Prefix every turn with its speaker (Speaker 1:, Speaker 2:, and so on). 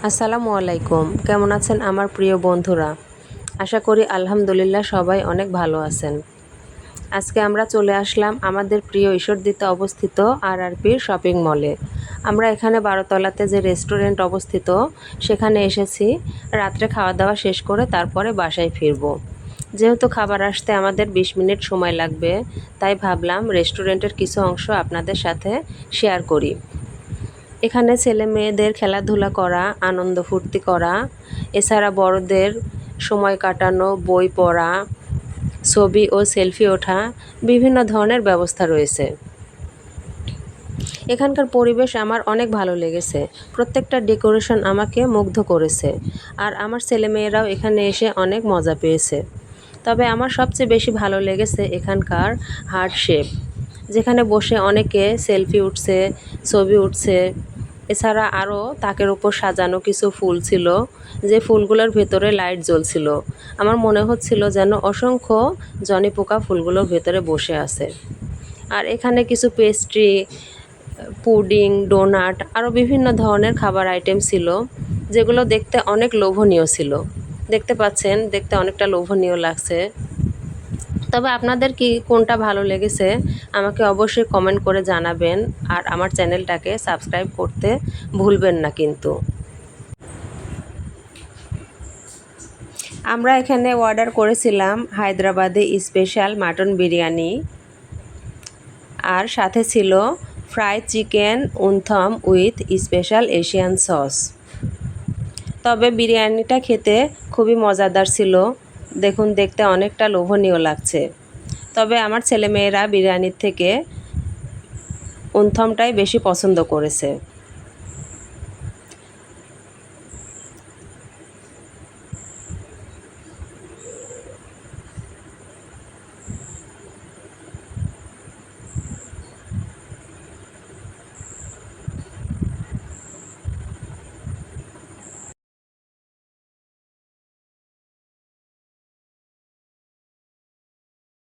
Speaker 1: আসসালামু আলাইকুম। কেমন আছেন আমার প্রিয় বন্ধুরা? আশা করি আলহামদুলিল্লাহ সবাই অনেক ভালো আছেন। আজকে আমরা চলে আসলাম আমাদের প্রিয় ঈশ্বরদীতে অবস্থিত আরআরপির শপিং মলে। আমরা এখানে ১২ তলাতে যে রেস্টুরেন্ট অবস্থিত সেখানে এসেছি রাত্রে খাওয়া দাওয়া শেষ করে তারপরে বাসায় ফিরব। যেহেতু খাবার আসতে আমাদের ২০ মিনিট সময় লাগবে, তাই ভাবলাম রেস্টুরেন্টের কিছু অংশ আপনাদের সাথে শেয়ার করি। এখানে ছেলে মেয়েদের খেলাধুলা করা, আনন্দ ফুর্তি করা, এছাড়া বড়দের সময় কাটানো, বই পড়া, ছবি ও সেলফি ওঠা বিভিন্ন ধরনের ব্যবস্থা রয়েছে। এখানকার পরিবেশ আমার অনেক ভালো লেগেছে। প্রত্যেকটা ডেকোরেশন আমাকে মুগ্ধ করেছে। আর আমার ছেলেমেয়েরাও এখানে এসে অনেক মজা পেয়েছে। তবে আমার সবচেয়ে বেশি ভালো লেগেছে এখানকার হার্ট শেপ, যেখানে বসে অনেকে সেলফি উঠছে, ছবি উঠছে। এছাড়া আরও তাকের উপর সাজানো কিছু ফুল ছিল, যে ফুলগুলোর ভেতরে লাইট জ্বলছিল। আমার মনে হচ্ছিল যেন অসংখ্য জনি পোকা ফুলগুলোর ভেতরে বসে আছে। আর এখানে কিছু পেস্ট্রি, পুডিং, ডোনাট আরও বিভিন্ন ধরনের খাবার আইটেম ছিল, যেগুলো দেখতে অনেক লোভনীয় ছিল। দেখতে পাচ্ছেন, দেখতে অনেকটা লোভনীয় লাগছে। তবে আপনাদের কি কোনটা ভালো লেগেছে আমাকে অবশ্যই কমেন্ট করে জানাবেন। আর আমার চ্যানেলটাকে সাবস্ক্রাইব করতে ভুলবেন না কিন্তু। আমরা এখানে অর্ডার করেছিলাম হায়দ্রাবাদি স্পেশাল মাটন বিরিয়ানি, আর সাথে ছিল fried chicken wonton with special Asian sauce. তবে বিরিয়ানিটা খেতে খুবই মজাদার ছিল। দেখুন, দেখতে অনেকটা লোভনীয় লাগছে। তবে আমার ছেলেমেয়েরা বিরিয়ানির থেকে উনথমটাই বেশি পছন্দ করেছে।